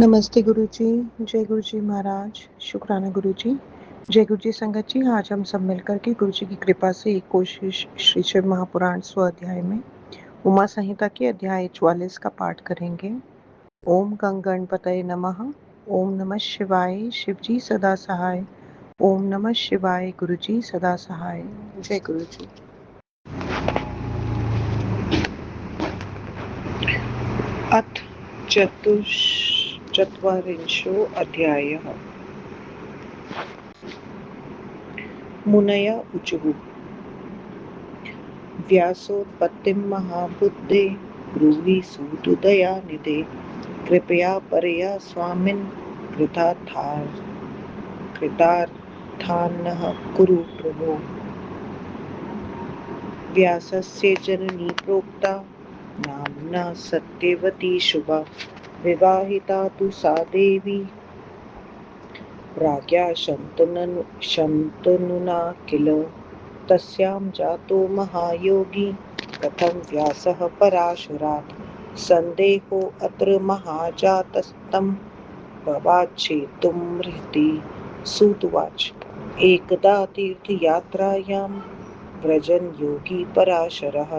नमस्ते गुरुजी, जय गुरुजी महाराज, शुक्राना गुरुजी, जय गुरुजी संगत जी। आज हम सब मिलकर के गुरुजी की कृपा से एक कोशिश श्री शिव महापुराण 100 अध्याय में उमा संहिता के अध्याय 44 का पाठ करेंगे। ओम गं गणपतये नमः। ओम नमः शिवाय, शिवजी सदा सहाय। ओम नमः शिवाय, गुरुजी सदा सहाय। जय गुरुजी। अथ चत्वारिंशो अध्यायः। मुनय उचुः व्यासोत्पत्तिं महाबुद्धे ब्रूहि सूतुदयानिधे कृपया परया स्वामिन् कृतार्थान्नः कुरु प्रभो। व्यासस्य जननी प्रोक्ता नाम्ना सत्यवती शुभा विवाहिता तु सा देवी राज्ञा शन्तनुना किल। तस्यां जातो महायोगी कथं व्यासः पराशरात् सन्देहो अत्र महाजातस्तं भवाच्छेतुमर्हति। सूत उवाच एकदा तीर्थयात्रायां व्रजन् योगी पराशरः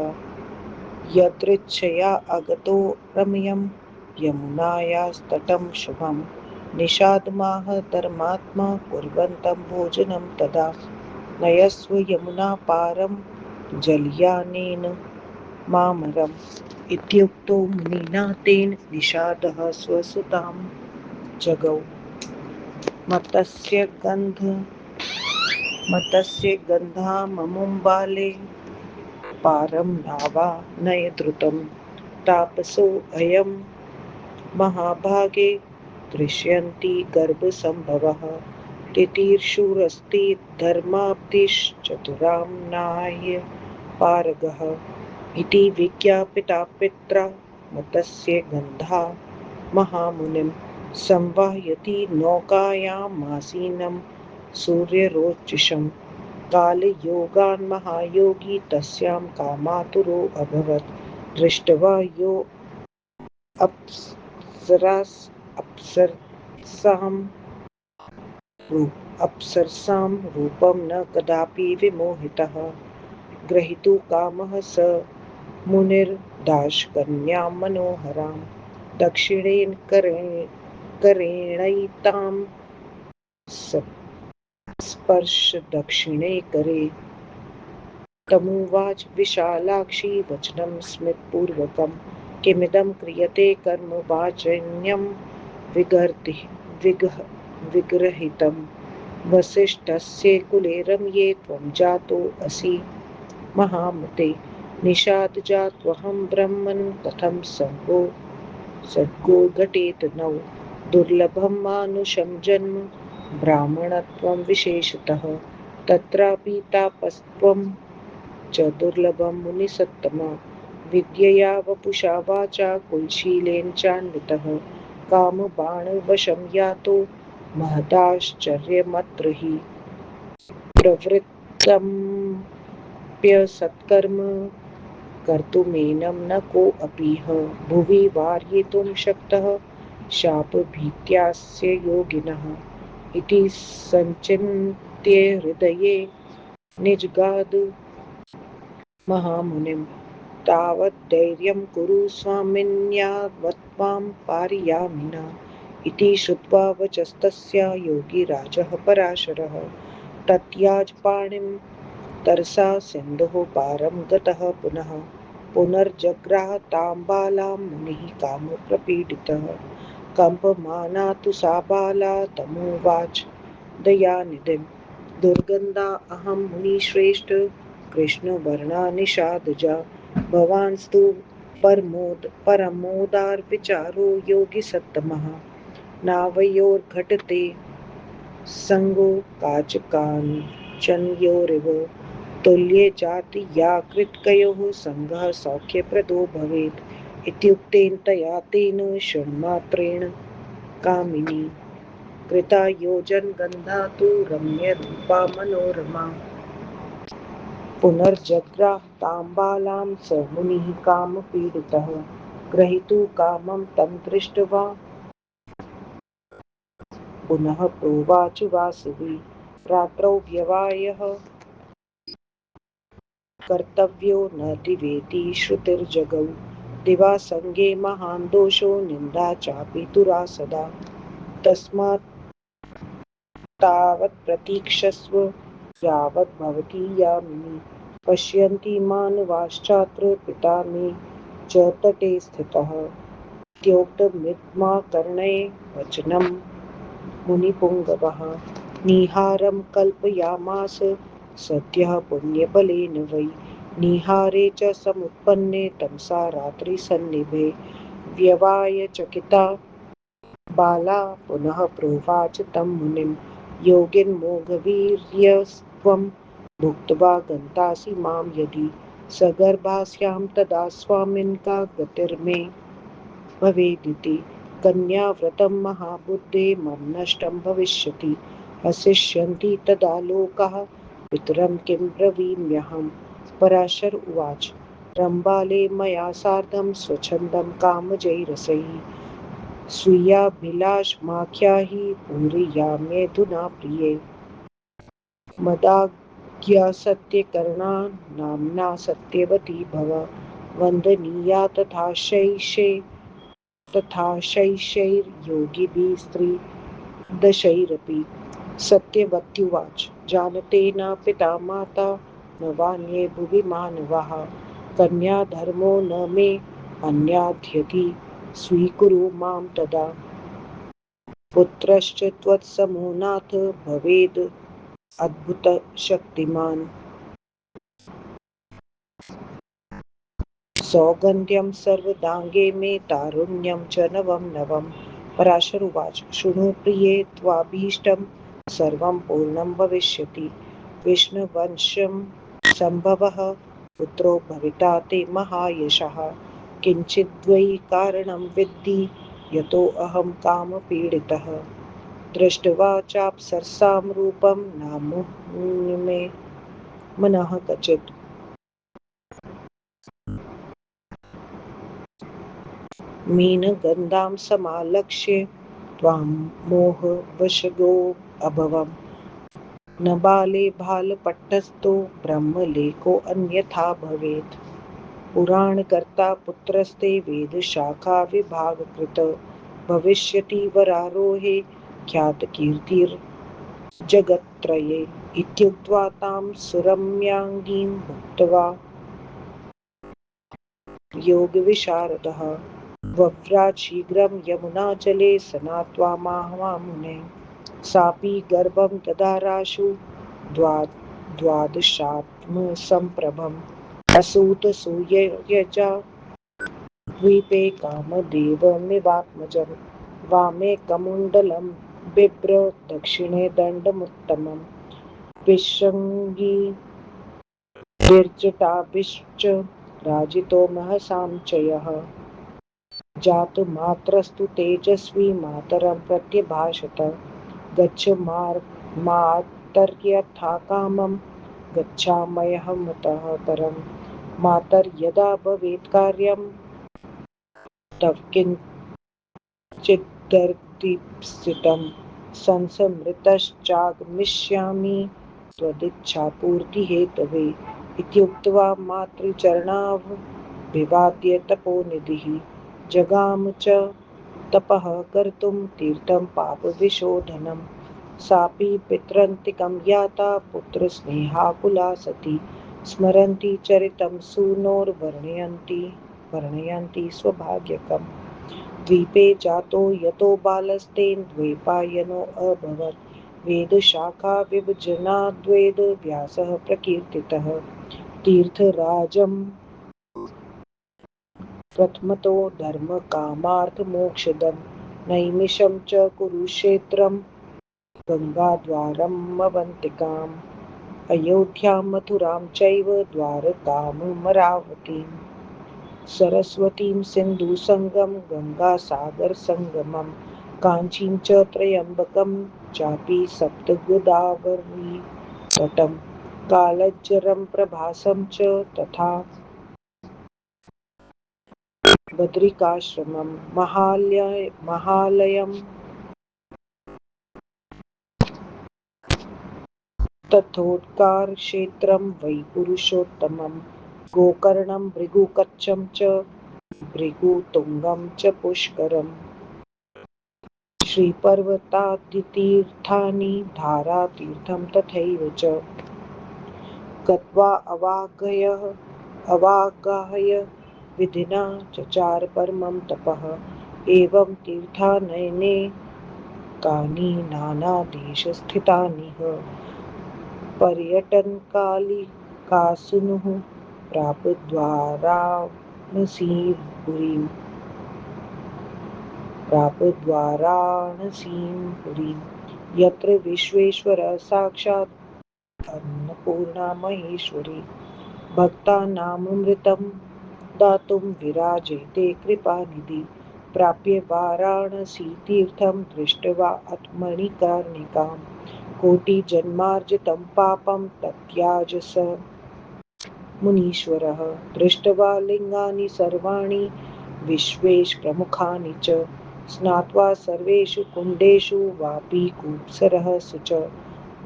यदृच्छया अगतो रम्यं यमुनायास्तटं शुभं निषादमाह धर्मात्मा कुर्वन्तं भोजनं तदा नयस्व यमुनापारं जलयानेन मामरम्। इत्युक्तो मुनिना तेन निषादः स्वसुतां जगौ। मतस्य गन्धाममुम्बाले पारं नावा नयद्रुतं तापसो अयं महाभागे दृश्यन्ति गर्भसम्भवः तितीर्षुरस्ति धर्माब्धिश्चतुराम्नाय पारगः इति विज्ञापिता पित्रा मतस्य गन्धा महामुनिं संवाहयति नौकायामासीनं सूर्यरोचिषं कालयोगान् महायोगी तस्यां कामातुरो अभवत्। दृष्ट्वा यो अप्सरसां रूपं न कदापि विमोहितः ग्रहीतुं कामः स मुनिर्दाशकन्यां मनोहरां दक्षिणेन करेणैतां स्पर्शदक्षिणे करे। तमुवाच विशालाक्षी वचनं स्मितपूर्वकं किमिदं क्रियते कर्म वाचन्यं विगृहीतं वसिष्ठस्य कुले रम्ये त्वं जातो असि महामते निषादजात्वहं ब्रह्मन् कथं सद्गो घटेत नौ दुर्लभं मानुषं जन्म ब्राह्मणत्वं विशेषतः तत्रापि तापसत्वं च दुर्लभं मुनिसत्तमा विद्यया वपुषा वाचा कुलशीलेन चान्वितः कामबाणवशं यातो महदाश्चर्यमत्र हि प्रवृत्तमप्यसत्कर्म कर्तुमेनं न कोऽपीह भुवि वारयितुं शक्तः शापभीत्यास्य योगिनः इति सञ्चिन्त्य हृदये निजगाद महामुनिं तावद्धैर्यं कुरु स्वामिन्यावत्त्वां पारयामि न इति श्रुत्वा वचस्तस्य योगीराजः पराशरः तत्याजपाणिं तरसा सिन्धोः पारं गतः पुनर्जग्राह तां बालां मुनिः कामप्रपीडितः कम्पमाना तु सा बाला तमुवाच दयानिधिं दुर्गन्धा अहं मुनिश्रेष्ठ कृष्णवर्णा निषादजा भवांस्तु परमोदारविचारो योगिसत्तमः नावयोर्घटते संगो काचकाञ्चनयोरिव तुल्ये जाति या कृतकयोः सङ्गः सौख्यप्रदो भवेत् इत्युक्तेन तया तेन क्षणमात्रेण कामिनी कृता योजनगन्धा तु रम्यरूपा मनोरमा पुनर्जग्राह तां बालां स मुनिः कामपीडितः ग्रहीतुं कामं तं दृष्ट्वा पुनः प्रोवाच वासवी रात्रौ व्यवायः कर्तव्यो न दिवेति श्रुतिर्जगौ दिवासङ्गे महान् दोषो निन्दा चापि तुरा सदा तस्मात् तावत् प्रतीक्षस्व यावत् भवति यामिनी पश्यन्ति मानवाश्चात्र पिता मे च तटे स्थितः इत्योक्तमिदमा कर्णये वचनं मुनिपुङ्गवः निहारं कल्पयामास सद्यः पुण्यबलेन वै निहारे च समुत्पन्ने तमसा रात्रिसन्निभे व्यवाय चकिता बाला पुनः प्रोवाच तं मुनिं योगिन्मोघवीर्यस्त्वं भुक्त्वा गन्तासि मां यदि सगर्भास्यां तदा स्वामिन् का गतिर्मे भवेदिति कन्याव्रतं महाबुद्धे मम नष्टं भविष्यति हसिष्यन्ति तदा लोकाः पितरं किं ब्रवीम्यहं पराशर उवाच रम्बाले मया सार्धं स्वच्छन्दं कामजैरसैः स्वीयाभिलाषमाख्याहि पूरयाम्यधुना प्रिये मदाज्ञा सत्यकर्णा नाम्ना सत्यवती भव वन्दनीया तथा शैशैर्योगिभिः स्त्रीदशैरपि सत्यवत्युवाच जानते न पिता माता न वान्ये भुवि मानवाः कन्याधर्मो न मे अन्याध्यति स्वीकुरु मां तदा पुत्रश्च त्वत्समो नाथ भवेद् अद्भुतशक्तिमान् सौगन्ध्यं सर्वदाङ्गे मे तारुण्यं च नवं नवं पराशर उवाच शृणु प्रिये त्वाभीष्टं सर्वं पूर्णं भविष्यति विष्णुवंशं सम्भवः पुत्रो भविता ते महायशः किञ्चिद्वै कारणं विद्धि यतोऽहं कामपीडितः दृष्ट्वा चाप्सरसां रूपं नामुन्मे मनः क्वचित् मीनगन्धां समालक्ष्य त्वां मोहवशगोऽभवम् न बाले बालपट्टस्थो ब्रह्मलेखोऽन्यथा भवेत् पुराणकर्ता पुत्रस्ते वेदशाखाविभागकृत भविष्यति वरारोहे ख्यातकीर्तिर्जगत्त्रये इत्युक्त्वा तां सुरम्याङ्गीं भुक्त्वा योगविशारदः वव्राट् शीघ्रं यमुनाजले स्नात्वा महामुने सापि गर्भं ददाराशु द्वादशात्मसम्प्रभम् असूतसूययजा द्वीपे कामदेवमिवात्मजं वामे कमुण्डलं बिभ्र दक्षिणे दण्डमुत्तमम् विशङ्गी निर्जटाभिश्च राजितो महसां च यः जातमात्रस्तु तेजस्वी मातरं प्रत्यभाषत गच्छ मातर्यथा कामं गच्छाम्यहमतः परं मातर्यदा भवेत् कार्यं तव किञ्चिदर्दिप्सितं संसमृतश्चागमिष्यामि त्वदिच्छापूर्तिहेतवे इत्युक्त्वा मातृचरणावभिवाद्य तपोनिधिः जगाम च तपः कर्तुं तीर्थं पापविशोधनं सापि पितरन्तिकं याता पुत्रस्नेहाकुला सती स्मरन्ती चरितं सूनोर्वर्णयन्ती स्वभाग्यकम् द्वीपे जातो यतो बालस्तेन द्वैपायनोऽभवत् वेदशाखाविभजनाद्वेद व्यासः प्रकीर्तितः तीर्थराजम् प्रथमतो धर्मकामार्थमोक्षदं नैमिषं च कुरुक्षेत्रं गङ्गाद्वारमवन्तिकाम् अयोध्यां मथुरां चैव द्वारकाममरावतीम् सरस्वतीं सिन्धुसङ्गं गङ्गासागरसङ्गमं काञ्चीं च त्र्यम्बकं चापि सप्तगोदावरी तटं कालज्जरं प्रभासं च तथा बद्रिकाश्रमं महालयं तथोत्कार क्षेत्रं वै पुरुषोत्तमं गोकर्णं भृगुकच्छं च भृगुतुङ्गं च पुष्करम् श्रीपर्वतादितीर्थानि धारातीर्थं तथैव च गत्वा अवागाहय विधिना चचार परमं तपः एवं तीर्थानयने कानि नानादेशस्थितानि पर्यटनकालिकासुनुः प्रापद्वाराणसीं पुरीं यत्र विश्वेश्वरः साक्षात् अन्नपूर्णा महेश्वरी भक्तानामृतं दातुं विराजते कृपानिधि प्राप्य वाराणसीतीर्थं दृष्ट्वा आत्मनिकर्णिकां कोटिजन्मार्जितं पापं तत्याज स मुनीश्वरः दृष्ट्वा लिङ्गानि सर्वाणि विश्वेश प्रमुखानि च स्नात्वा सर्वेषु कुण्डेषु वापि कूत्सरः च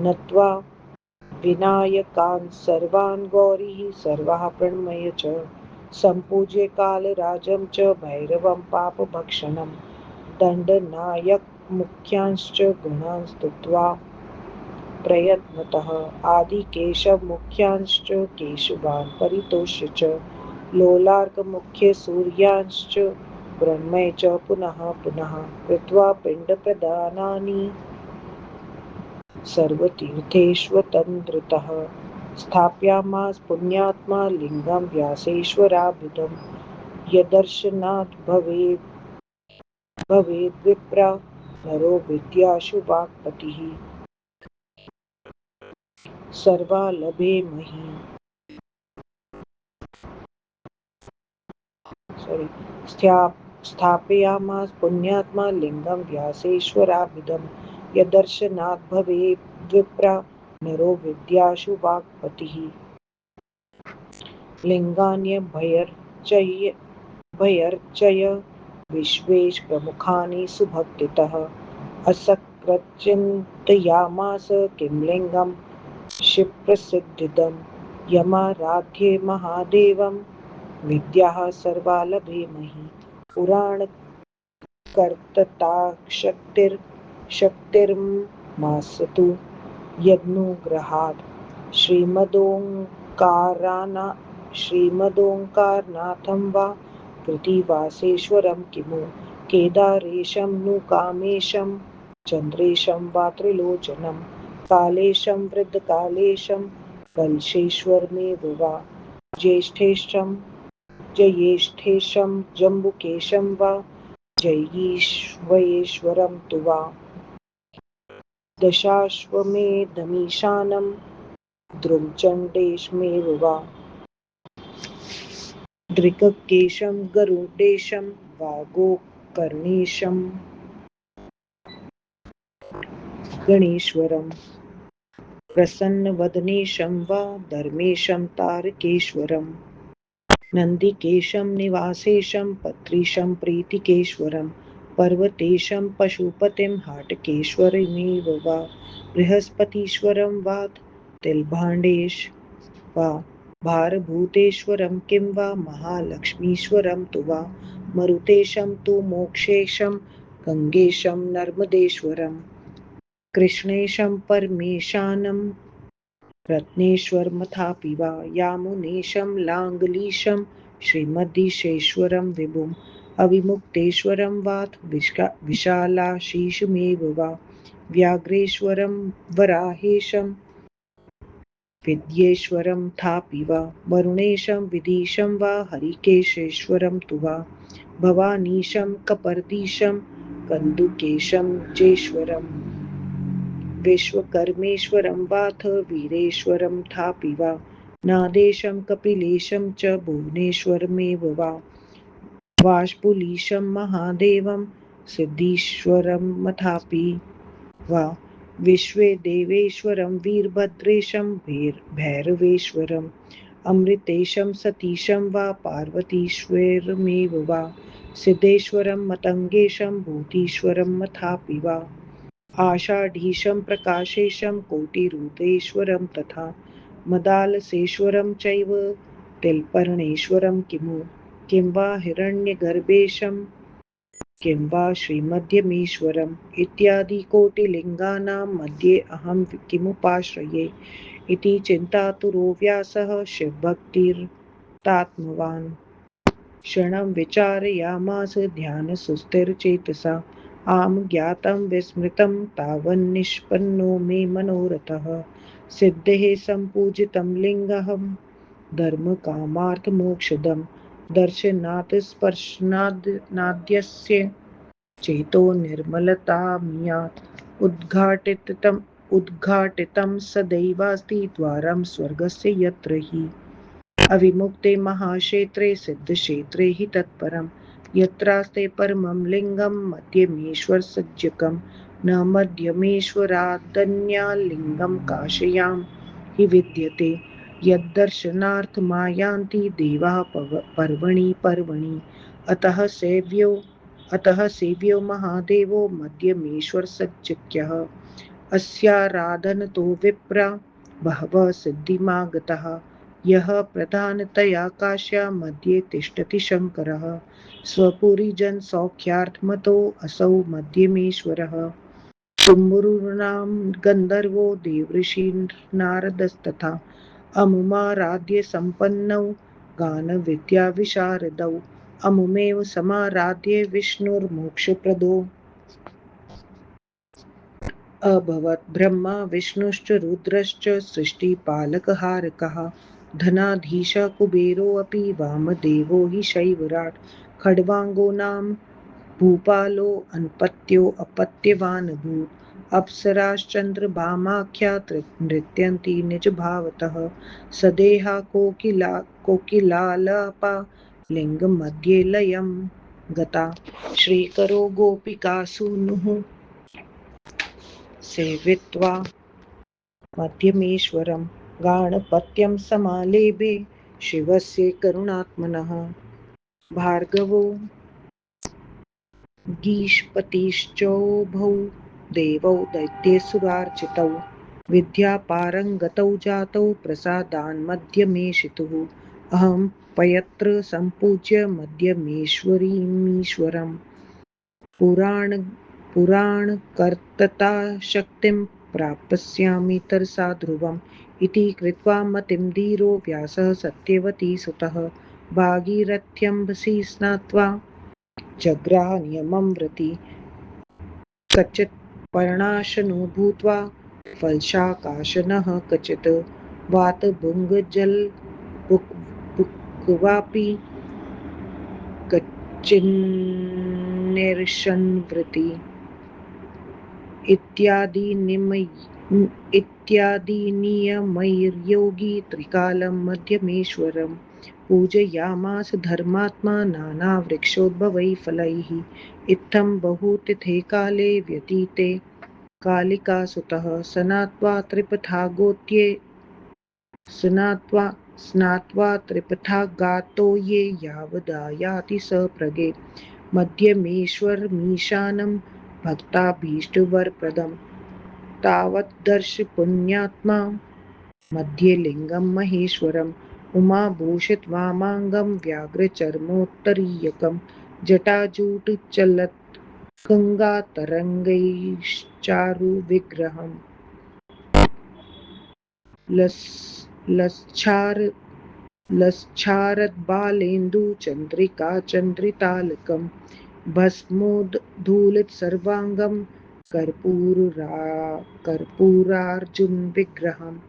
नत्वा विनायकान् सर्वान् गौरीः सर्वाः प्रणमय च सम्पूज्य कालराजं च भैरवं पापभक्षणं दण्डनायकमुख्यांश्च गुणान् स्तुत्वा प्रयत्नतः आदिकेशवमुख्यांश्च केशवान् परितोष्य च लोलार्कमुख्यसूर्यांश्च प्रणम्य च पुनः पुनः कृत्वा पिण्डप्रदानानि सर्वतीर्थेष्वतन्द्रतः स्थापयामास पुण्यात्मा लिङ्गं व्यासेश्वराभ्युदं यदर्शनात् भवेद्विप्रा नरो विद्याशु वाक्पतिः सर्वालभे मही स्थापयामास पुण्यात्मा लिङ्गं व्यासेश्वराभ्युदं यदर्शनात् भवेद्विप्रा नरो विद्याशु वाक्पतिः लिङ्गान्यभयर्चय विश्वेश प्रमुखानि सुभक्तितः असकृच्चिन्तयामास किं लिङ्गं क्षिप्रसिद्धिदं यमाराध्ये महादेवं विद्याः सर्वालभे मही पुराणकर्तृशक्तिर्मास्तु यदनुग्रहात् श्रीमदोङ्कारनाथं वा कृत्तिवासेश्वरं किमु केदारेशं नु कामेशं चन्द्रेशं वा त्रिलोचनं कालेशं वृद्धकालेशं कलशेश्वरमेव वा जयेष्ठेशं जम्बुकेशं वा जयीश्वरेश्वरं तु वा दशाश्वमेधमीशानं द्रुमचण्डेशमेव वा दृक्केशं गरुडेशं वा गोकर्णेशं गणेश्वरं प्रसन्नवदनेशं वा धर्मेशं तारकेश्वरम् नन्दिकेशं निवासेशं पत्रीशं प्रीतिकेश्वरं पर्वतेशं पशुपतिं हाटकेश्वरमेव वा बृहस्पतीश्वरं वात तिलभाण्डेश वा भारभूतेश्वरं किं वा महालक्ष्मीश्वरं तु वा मरुतेशं तु मोक्षेशं गङ्गेशं नर्मदेश्वरं कृष्णेशं परमेशानं रत्नेश्वरमथापि वा यामुनेशं लाङ्गलीशं श्रीमद्दिशेश्वरं विभुम् अविमुक्तेश्वरं वात विशालाशीषमेव वा व्याघ्रेश्वरं वराहेशं विद्येश्वरमथापि वा वरुणेशं विदिशं वा हरिकेशेश्वरं तु वा भवानीशं कपर्दीशं कन्दुकेशं चेश्वरम् विश्वकर्मेश्वरं वाथ वीरेश्वरं थापि वा नादेशं कपिलेशं च भुवनेश्वरमेव वा वाष्पुलीशं महादेवं सिद्धीश्वरमथापि वा विश्वेदेवेश्वरं वीरभद्रेशं भैरवेश्वरम् अमृतेशं सतीशं वा पार्वतीश्वरमेव वा सिद्धेश्वरं मतङ्गेशं भूतीश्वरमथापि वा आषाढीशं प्रकाशेशं कोटिरूपेश्वरं तथा मदालसेश्वरं चैव तिलपर्णेश्वरं किं वा हिरण्यगर्भेशं किं वा श्रीमध्यमेश्वरम् इत्यादि कोटिलिङ्गानां मध्ये अहं किमुपाश्रये इति चिन्तातुरो व्यासः शिवभक्तिर्तात्मवान् क्षणं विचारयामास ध्यानसुस्थिरचेतसा आम ज्ञातं विस्मृतं तावन्निष्पन्नो मे मनोरथः सिद्धेः सम्पूजितं लिङ्गहं धर्मकामार्थमोक्षदं दर्शनात् स्पर्शनाद्यस्य चेतो निर्मलतामियात् उद्घाटितं सदैवास्ति द्वारं स्वर्गस्य यत्र हि अविमुक्ते महाक्षेत्रे सिद्धक्षेत्रे हि तत्परं यत्रास्ते परमं लिङ्गं मध्यमेश्वरसज्जकं न मध्यमेश्वरादन्याल्लिङ्गं काश्यां हि विद्यते यद्दर्शनार्थमायान्ति देवाः पर्वणि पर्वणि अतः सेव्यो महादेवो मध्यमेश्वरसज्जक्यः अस्याराधनतो विप्रा बहवः सिद्धिमागताः यः प्रधानतया काश्या मध्ये तिष्ठति शङ्करः स्वपुरीजनसौख्यार्थमतो असौ मध्यमेश्वरः तुम्बुरूणां गन्धर्वो देवर्षिर्नारदस्तथा अमुमाराध्य सम्पन्नौ गानविद्याविशारदौ अमुमेव समाराध्य विष्णुर्मोक्षप्रदो अभवत् ब्रह्मा विष्णुश्च रुद्रश्च सृष्टिपालकहारकः धनाधीशः कुबेरोऽपि वामदेवो हि शैवराट् खड्वाङ्गो नाम भूपालो अन्पत्यो अपत्यवानभूत् अप्सराश्चन्द्रभामाख्या नृत्यन्ति निजभावतः सदेहा कोकिलालापा लिङ्गमध्ये लयं गता श्रीकरो गोपिकासूनुः सेवित्वा मध्यमेश्वरं गाणपत्यं समालेभे शिवस्य करुणात्मनः भार्गवो गीष्पतिश्चोभौ देवौ दैत्येसुरार्चितौ विद्यापारङ्गतौ जातौ प्रसादान्मध्यमेशितुः अहं पयत्र सम्पूज्य मध्यमेश्वरीमीश्वरम् पुराणकर्तता शक्तिं प्राप्स्यामि तरसा ध्रुवम् इति कृत्वा मतिं धीरो व्यासः सत्यवती सुतः भागीरथ्यम्बसि स्नात्वा जग्राह नियमं व्रती कच्चित् पर्णाशनो भूत्वा फलशाकाशनः क्वचित् वातभुङ्गजलभुक्वापि कच्चिन्निर्शन्वृत्ति इत्यादि नियमैर्योगी त्रिकालं मध्यमेश्वरं पूजयामास धर्मात्मा नानावृक्षोद्भवैः फलैः इत्थं बहुतिथे काले व्यतीते कालिकासुतः स्नात्वा त्रिपथागातो ये यावदायाति स प्रगे मध्यमेश्वरमीशानं भक्ताभीष्टवरप्रदं तावद्दर्श पुण्यात्मा मध्ये लिङ्गं महेश्वरम् उमाभूषितवामाङ्गं व्याघ्रचर्मोत्तरीयकं जटाजूटचलत् गङ्गातरङ्गैश्चारुविग्रहम् लच्छारद्बालेन्दुचन्द्रिकाचन्द्रितालकं भस्मोद्धूलितसर्वाङ्गं कर्पूरार्जुनविग्रहम्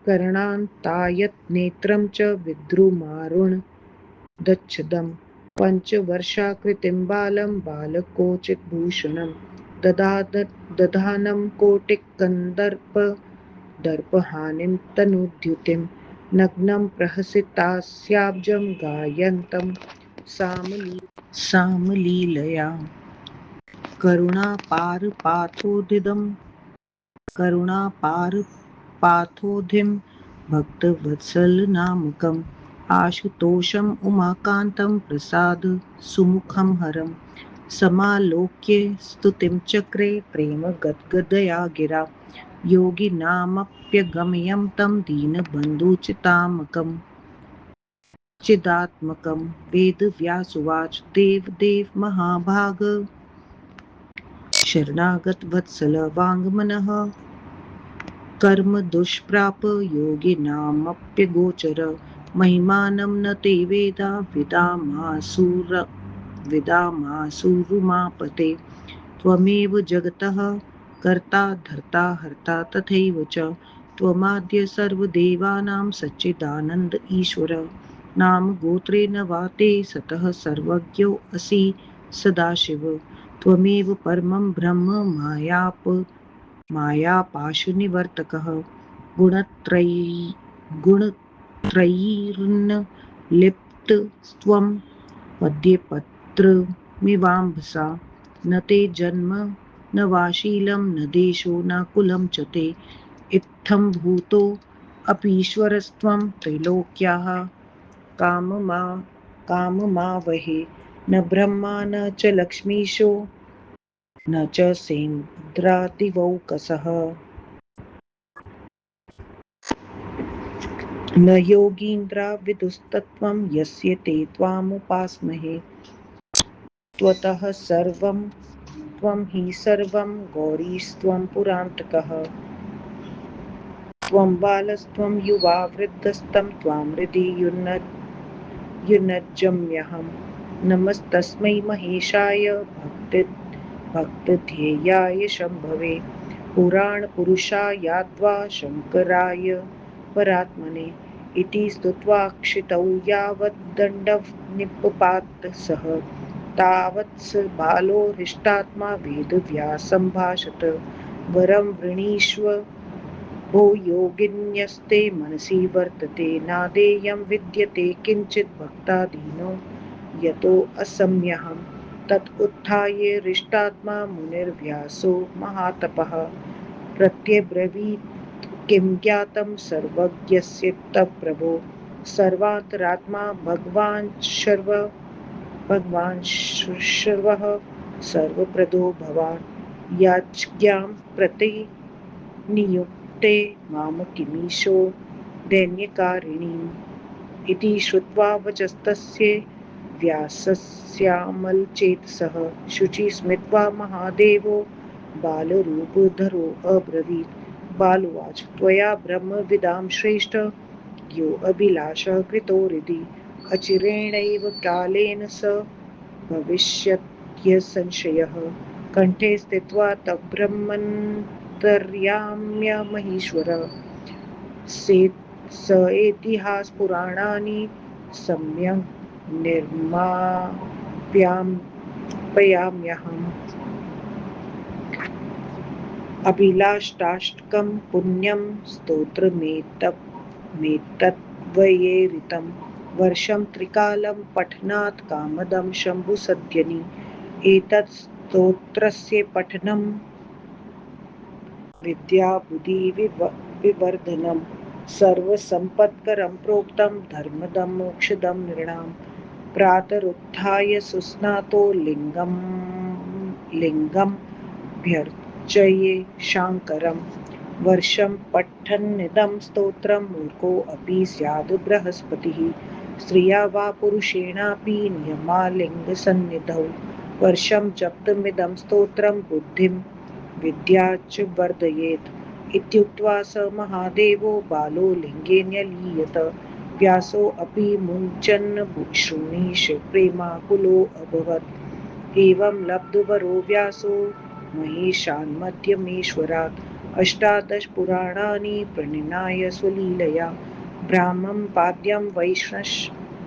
कर्णान्तायतनेत्रं च विद्रुमारुणदच्छदं पञ्चवर्षाकृतिं बालं बालकोचितभूषणं दधानं कोटिकन्दर्पहानिं तनुद्युतिं नग्नं प्रहसितास्याब्जं गायन्तं सामलीलया करुणापारपाथोधिं भक्तवत्सलनामकम् आशुतोषम् उमाकान्तं प्रसाद सुमुखं हरं समालोक्य स्तुतिं चक्रे प्रेम गद्गदया गिरा योगिनामप्यगम्यं तं दीनबन्धुचितामकम् चिदात्मकं वेदव्यासुवाच देव देव महाभाग शरणागत वत्सल वाङ्मनः कर्म दुष्प्राप योगिनामप्यगोचर महिमानं न ते वेदा विदामासुरुमापते त्वमेव जगतः कर्ता धर्ता हर्ता तथैव च त्वमाद्य सर्वदेवानां सच्चिदानन्द ईश्वर नाम गोत्रेण वा ते सतः सर्वज्ञो असि सदाशिव त्वमेव परमं ब्रह्म मायापाशनिवर्तकः गुणत्रयीर्न लिप्तस्त्वं पद्यपत्रमिवाम्भसा न ते जन्म न वा शीलं न देशो न कुलं च ते इत्थं भूतोऽपीश्वरस्त्वं त्रैलोक्याः काममावहे न ब्रह्मा न च लक्ष्मीशो न च सेन्द्रादिवौकसः न योगीन्द्रा विदुस्तत्त्वं यस्य ते त्वामुपास्महे त्वतः सर्वं त्वं हि सर्वं गौरीस्त्वं पुरान्तकः त्वं बालस्त्वं युवा वृद्धस्तं त्वां हृदि युनज्जम्यहं नमस्तस्मै महेशाय भक्तध्येयाय शम्भवे पुराणपुरुषायाद्वा शङ्कराय परात्मने इति स्तुत्वाक्षितौ यावद्दण्डनिपपात सः तावत् स बालो हृष्टात्मा वेदव्यासं भाषत वरं वृणीष्व भो योगिन्यस्ते मनसि वर्तते नादेयं विद्यते किञ्चित् भक्तादीनो यतो असम्यहं तत् उत्थाय हृष्टात्मा मुनिर्व्यासो महातपः प्रत्यब्रवीत् किं ज्ञातं सर्वज्ञस्य तव प्रभो सर्वान्तरात्मा भगवान् शर्वः सर्वप्रदो भवान् याज्ञां प्रति नियुक्ते मामकिमीशो दैन्यकारिणीम् इति श्रुत्वा वचस्तस्य व्यासस्यामलचेतसः शुचि स्मित्वा महादेवो बालरूपधरो अब्रवीत् बालुवाच त्वया ब्रह्मविदां श्रेष्ठ यो अभिलाषः कृतो हृदि अचिरेणैव कालेन स भविष्यत्यसंशयः कण्ठे स्थित्वा तब्रह्मन्तर्याम्य महेश्वरः स इतिहासपुराणानि सम्यक् निर्मापयाम्यहम् अभिलाष्टाष्टकं पुण्यं स्तोत्रमेतद्वयेरितं वर्षं त्रिकालं पठनात् कामदं शम्भुसद्यनि एतत् स्तोत्रस्य पठनं विद्याबुद्धिविवर्धनं सर्वसम्पत्करं प्रोक्तं धर्मदं मोक्षदं नृणां प्रातरुत्थाय सुस्नातो लिङ्गमभ्यर्चये शाङ्करं वर्षं पठन्निदं स्तोत्रं मूर्खोऽपि स्याद् बृहस्पतिः स्त्रिया वा पुरुषेणापि नियमालिङ्गसन्निधौ वर्षं जप्तमिदं स्तोत्रं बुद्धिं विद्या च वर्धयेत् इत्युक्त्वा स महादेवो बालो लिङ्गेन्यलीयत व्यासोऽपि मुञ्चन् शृणीश प्रेमाकुलो अभवत् एवं लब्धवरो व्यासो महेशान्मध्यमेश्वरात् अष्टादश पुराणानि प्रणिनाय स्वलीलया ब्राह्मं पाद्यं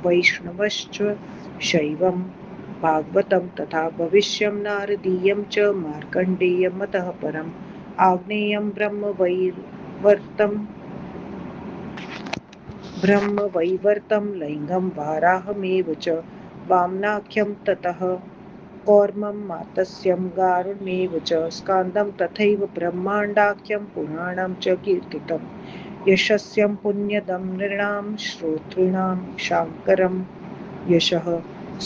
वैष्णवश्च शैवं भागवतं तथा भविष्यं नारदीयं च मार्कण्डेयमतः परम् आग्नेयं ब्रह्मवैवर्तं लिङ्गं वाराहमेव च वामनाख्यं ततः कौर्मं मातस्यं गारुण्येव च स्कान्दं तथैव ब्रह्माण्डाख्यं पुराणं च कीर्तितं यशस्यं पुण्यदं नृणां श्रोतॄणां शाङ्करं यशः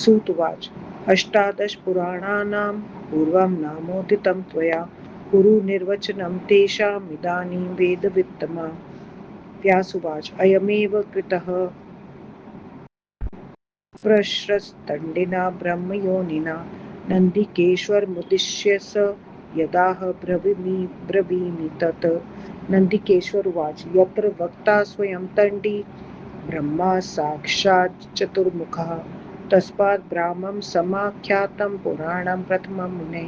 सूत उवाच अष्टादश पुराणानां पूर्वं नामोदितं त्वया कुरु निर्वचनं तेषामिदानीं वेदवित्तमा। व्यासुवाच अयमेव कृतः प्रश्रस्तण्डिना ब्रह्मयोनिना नन्दिकेश्वरमुद्दिश्य स यदाह ब्रवीमि तत्। नन्दिकेश्वर उवाच यत्र वक्ता स्वयं तण्डी ब्रह्मा साक्षात् चतुर्मुखः तस्मात् ब्राह्मं समाख्यातं पुराणं प्रथमं मुने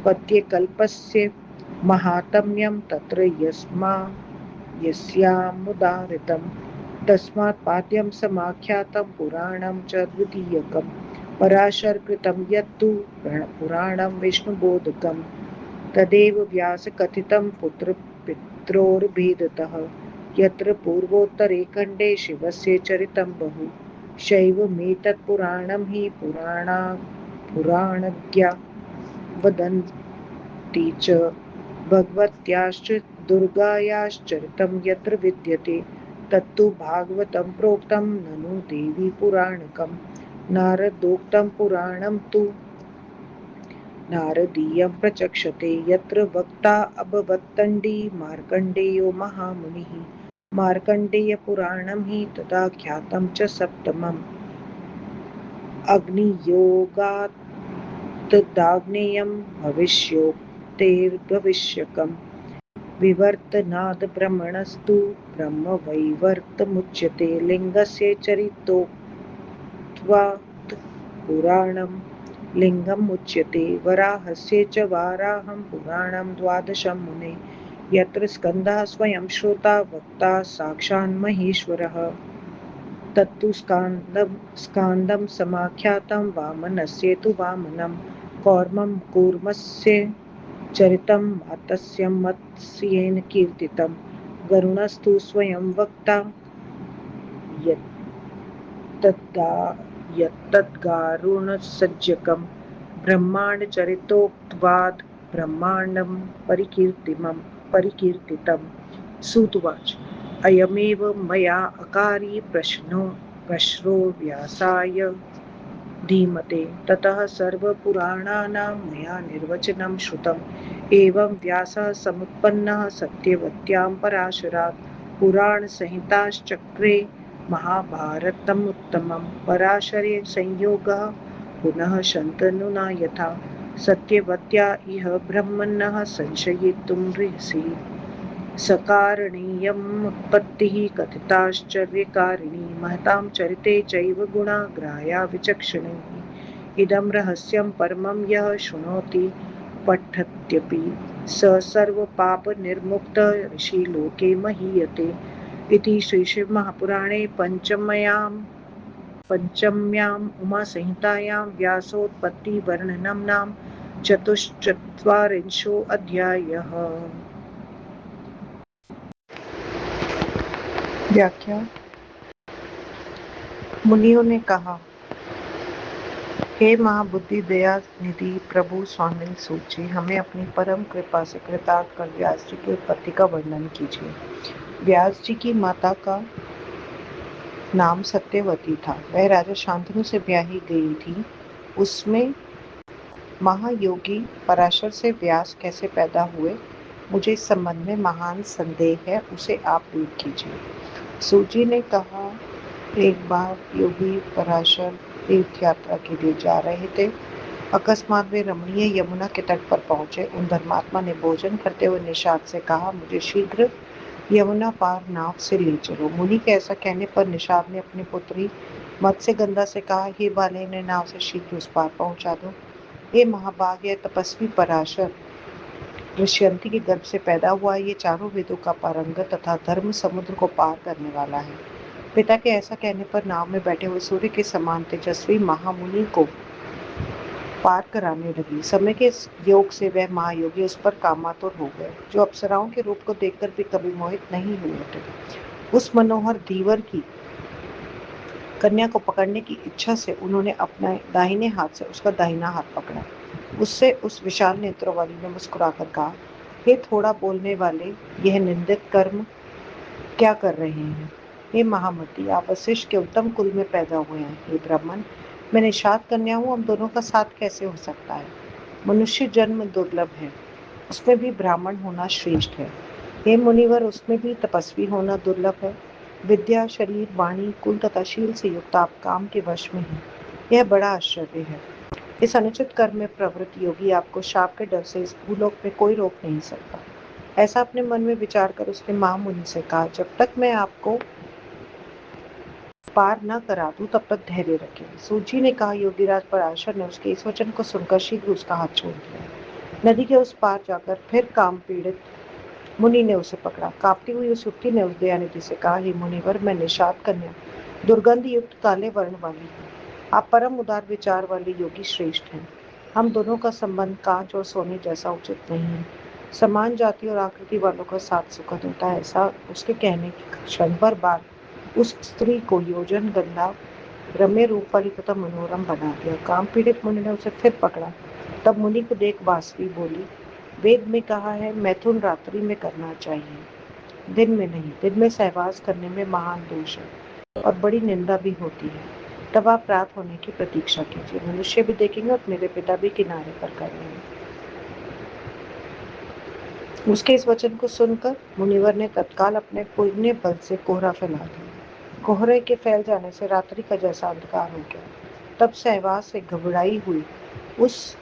पद्यकल्पस्य माहात्म्यं तत्र यस्यामुदाहृतं तस्मात् पाद्यं समाख्यातं पुराणं च द्वितीयकं पराशरकृतं यत्तु पुराणं विष्णुबोधकं तदेव व्यासकथितं पुत्रपित्रोर्भेदतः यत्र पूर्वोत्तरे खण्डे शिवस्य चरितं बहु शैवमेतत्पुराणं हि पुराणज्ञा वदन्ति च भगवत्याश्च दुर्गायाश्चरितं यत्र विद्यते तत्तु भागवतं प्रोक्तं ननु देवी पुराणकं नारदोक्तं पुराणं तु नारदीयं प्रचक्षते यत्र वक्ता अभवत्तण्डी मार्कण्डेयो महामुनिः मार्कण्डेयपुराणं हि तदा ख्यातं च सप्तमम् अग्नियोगात्तदाग्नेयं भविष्योक्तेर्भविष्यकम् विवर्तनाद्ब्रह्मणस्तु ब्रह्मवैवर्तमुच्यते लिङ्गस्य चरितोक्त्वात् पुराणं लिङ्गमुच्यते वराहस्य च वाराहं पुराणं द्वादशं मुने यत्र स्कन्दः स्वयं श्रोता वक्ता साक्षान्महेश्वरः तत्तु स्कान्दं समाख्यातं वामनस्य तु वामनं कूर्मस्य चरितं मातस्यं मत्स्येन कीर्तितं गरुणस्तु स्वयं वक्ता यत्तद्गारुणसज्जकं ब्रह्माण्डचरितोक्त्वात् ब्रह्माण्डं परिकीर्तितं सूत उवाच अयमेव मया अकारि प्रश्नो व्यासाय धीमते ततः सर्वपुराणानां मया निर्वचनं श्रुतम् एवं व्यासः समुत्पन्नः सत्यवत्यां पराशरात् पुराणसंहिताश्चक्रे महाभारतमुत्तमं पराशरे संयोगः पुनः शन्तनुना यथा सत्यवत्या इह ब्रह्मणः संशयितुमर्हसि सकारणीयमुत्पत्तिः कथिताश्चर्यकारिणी महतां चरिते चैव गुणा ग्राह्या विचक्षणैः इदं रहस्यं परमं यः शृणोति पठत्यपि स सर्वपापनिर्मुक्तः ऋषिलोके महीयते इति श्रीशिवमहापुराणे पञ्चम्याम् उमासंहितायां व्यासोत्पत्तिवर्णनं नाम चतुश्चत्वारिंशोऽध्यायः। व्याख्या मुनियों ने कहा, हे महाबुद्धि दया निधि प्रभु स्वामी सूत जी, हमें अपनी परम कृपा से कृतार्थ कर व्यास जी की उत्पत्ति का वर्णन कीजिए। व्यास जी की माता का नाम सत्यवती था। वह राजा शांतनु से ब्याही गई थी। उसमें महायोगी पराशर से व्यास कैसे पैदा हुए, मुझे इस संबंध में महान संदेह है, उसे आप दूर कीजिए। सूत जी ने कहा, एक बार योगी पराशर तीर्थ यात्रा के लिए जा रहे थे। अकस्मात वे रमणीय यमुना के तट पर पहुंचे। उन धर्मात्मा ने भोजन करते हुए निषाद से कहा, मुझे शीघ्र यमुना पार नाव से ले चलो। मुनि के ऐसा कहने पर निषाद ने अपनी पुत्री मत्स्यगंधा से कहा, हे बाले, ने नाव से शीघ्र उस पार पहुंचा दो। ये महाभाग्य तपस्वी पराशर ऋष्यंती के गर्भ से पैदा हुआ, ये चारों वेदों का पारंगत तथा धर्म समुद्र को पार करने वाला है। पिता के ऐसा कहने पर नाव में बैठे हुए सूर्य के समान तेजस्वी महामुनि को पार कराने लगी। समय के योग से वह महायोगी उस पर कामातुर हो गए, जो अप्सराओं के रूप को देखकर भी कभी मोहित नहीं हुए थे। उस मनोहर धीवर की कन्या को पकड़ने की इच्छा से उन्होंने अपने दाहिने हाथ से उसका दाहिना हाथ पकड़ा। उससे उस विशाल नेत्रों वाली ने मुस्कुराकर कहा, हे थोड़ा बोलने वाले, यह निंदित कर्म क्या कर रहे हैं? हे महामती, आप वशिष्ठ के उत्तम कुल में पैदा हुए हैं। हे ब्राह्मण, मैं निषाद कन्या हूँ, हम दोनों का साथ कैसे हो सकता है? मनुष्य जन्म दुर्लभ है, उसमें भी ब्राह्मण होना श्रेष्ठ है। हे मुनिवर, उसमें भी तपस्वी होना दुर्लभ है। विद्या, शरीर, वाणी, कुल तथा शील से युक्त आप काम के वश में हैं। यह बड़ा आश्चर्य है। इस अनुचित कर्म में प्रवृत्त योगी आपको शाप के डर से इस भूलोक में कोई रोक नहीं सकता। ऐसा अपने मन में विचार कर उसने महामुनि से कहा, जब तक मैं आपको पार न करा दूं तब तक धैर्य रखें। सूत जी ने कहा, योगीराज पराशर ने उसके इस वचन को सुनकर शीघ्र उसका हाथ छोड़ दिया। नदी के उस पार जाकर फिर काम पीड़ित मुनि ने उसे पकड़ा। कांपती हुई उस युवती ने उस दयानिधि से कहा, हे मुनिवर, मैं निषाद कन्या, दुर्गंध युक्त काले वर्ण वाली हूँ। आप परम उदार विचार वाले योगी श्रेष्ठ हैं। हम दोनों का संबंध कांच और सोने जैसा उचित नहीं है। समान जाति और आकृति वालों का साथ सुखद होता है। ऐसा उसके कहने के क्षण भर बाद उस स्त्री को योजन गंधा रम्य रूप वाली तथा मनोरम बना दिया। काम पीड़ित मुनि ने उसे फिर पकड़ा। तब मुनि को देख बांसुरी बोली, वेद में कहा है मैथुन रात्रि में करना चाहिए, दिन में नहीं। दिन में सहवास करने में महान दोष है और बड़ी निंदा भी होती है। तब आप रात होने की प्रतीक्षा कीजिए। मनुष्य भी देखेंगे और मेरे पिता भी किनारे पर करेंगे। उसके इस वचन को सुनकर मुनिवर ने तत्काल अपने पुण्य बल से कोहरा फैला दिया। कोहरे के फैल जाने से रात्रि का जैसा अंधकार हो गया। तब सहवास से घबराई हुई उस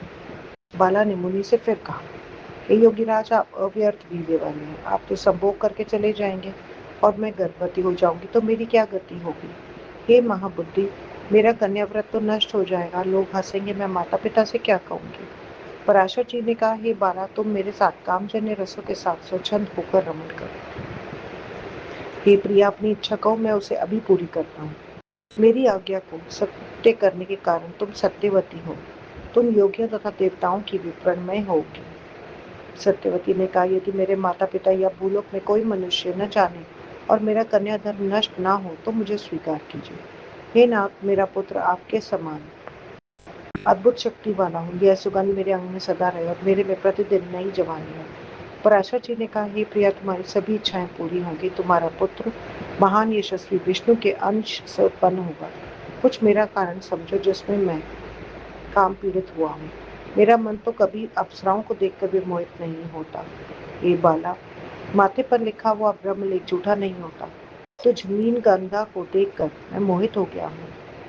बाला ने मुनि से फिर कहा, हे योगीराज, आप अव्यर्थ वीर्य वाले हैं। आप तो संभोग करके चले जाएंगे और मैं गर्भवती हो जाऊंगी तो मेरी क्या गति होगी? हे महाबुद्धि, मेरा कन्याव्रत तो नष्ट हो जाएगा, लोग हंसेंगे, मैं माता पिता से क्या कहूंगी? पराशर जी ने कहा, हे बाला, तुम मेरे साथ कामजन्य रसों के साथ स्वच्छंद होकर रमण करो। हे प्रिया, अपनी इच्छा कहो, मैं उसे अभी पूरी करता हूँ। मेरी आज्ञा को सत्य करने के कारण तुम सत्यवती हो। तुम योगियों तथा देवताओं की विप्रणमय होगी। सत्यवती ने कहा, यदि मेरे माता पिता या भूलोक में कोई मनुष्य न जाने और मेरा कन्या धर्म नष्ट न हो तो मुझे स्वीकार कीजिए। हे नाथ, मेरा पुत्र आपके समान अद्भुत शक्ति वाला हूँ। यह सुगंध मेरे अंग में सदा रहे और मेरे में प्रतिदिन नई जवानी है। पराशर जी ने कहा, हे प्रिया, तुम्हारी सभी इच्छाएं पूरी होंगी। तुम्हारा पुत्र महान यशस्वी विष्णु के अंश से उत्पन्न होगा। कुछ मेरा कारण समझो जिसमें मैं काम पीड़ित हुआ हूँ। मेरा मन तो कभी अप्सराओं को देखकर भी मोहित नहीं होता। हे बाला, माथे पर लिखा हुआ ब्रह्मलेख झूठा नहीं होता। तो जमीन गंगा को देखकर मैं मोहित हो गया हूँ।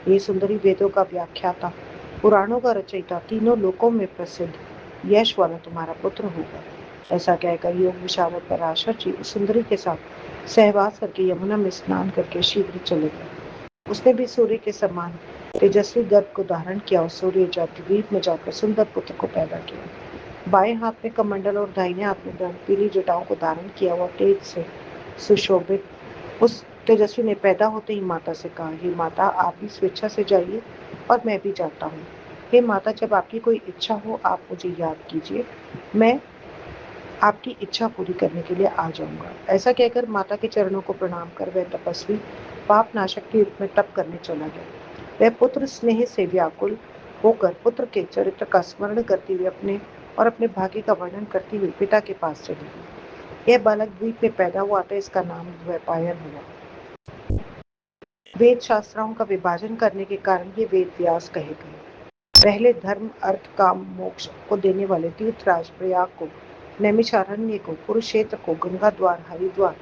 ये सुंदरी वेदों का व्याख्याता, पुराणों का रचयिता, तीनों लोकों में प्रसिद्ध यश वाला तुम्हारा पुत्र होगा। ऐसा कहकर योग विशारद पराशर जी उस सुंदरी के साथ सहवास करके यमुना में स्नान करके शीघ्र चले गए। उसने भी सूर्य के समान तेजस्वी गर्भ को धारण किया और सूर्य द्वीप में जाकर सुंदर पुत्र को पैदा किया। बाएं हाथ में कमंडल और दाहिने हाथ में दंड, पीली जटाओं को धारण किया हुआ तेज से सुशोभित उस तेजस्वी ने पैदा होते ही माता से कहा, हे माता, आप भी स्वेच्छा से जाइए और मैं भी जाता हूँ। हे माता, जब आपकी कोई इच्छा हो आप मुझे याद कीजिए, मैं आपकी इच्छा पूरी करने के लिए आ जाऊंगा। ऐसा कहकर माता के चरणों को प्रणाम कर वह तपस्वी पाप नाशक के रूप में तप करने चला गया। वह पुत्र स्नेह से व्याकुल होकर पुत्र के चरित्र का स्मरण करते हुए अपने भाग्य का वर्णन करती हुई पिता के पास चली गई। यह बालक द्वीप में पैदा हुआ था, इसका नाम द्वैपायन हुआ। वेद शास्त्रों का विभाजन करने के कारण ये वेद व्यास कहे गए। पहले धर्म, अर्थ, काम, मोक्ष को देने वाले तीर्थराज प्रयाग को, नैमिषारण्य को, कुरुक्षेत्र को, गंगा द्वार, हरिद्वार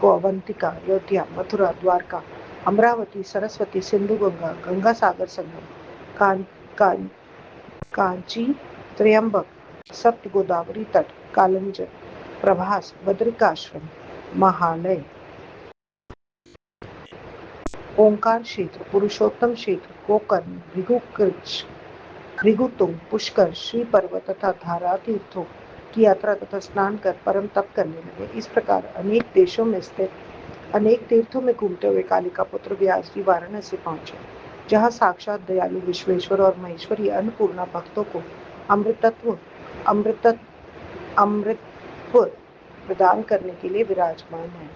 को, अवंतिका, अयोध्या, मथुरा, द्वारका, अमरावती, सरस्वती, सिंधु गंगा, गंगा सागर संगम, कां, कां, कांची, त्र्यंबक, सप्त गोदावरी तट, कालंजर, प्रभास, बद्रिकाश्रम, महालय, ओंकार क्षेत्र, पुरुषोत्तम क्षेत्र, गोकर्ण, भृगुतुंग, पुष्कर, श्री पर्वत तथा धारा तीर्थों की यात्रा तथा स्नान कर परम तप करने लगे। इस प्रकार अनेक देशों में स्थित अनेक तीर्थों में घूमते हुए कालिका पुत्र व्यास जी वाराणसी पहुंचे, जहाँ साक्षात दयालु विश्वेश्वर और महेश्वरी अन्नपूर्णा भक्तों को अमृतत्व अमृत अमृतत्व प्रदान करने के लिए विराजमान है।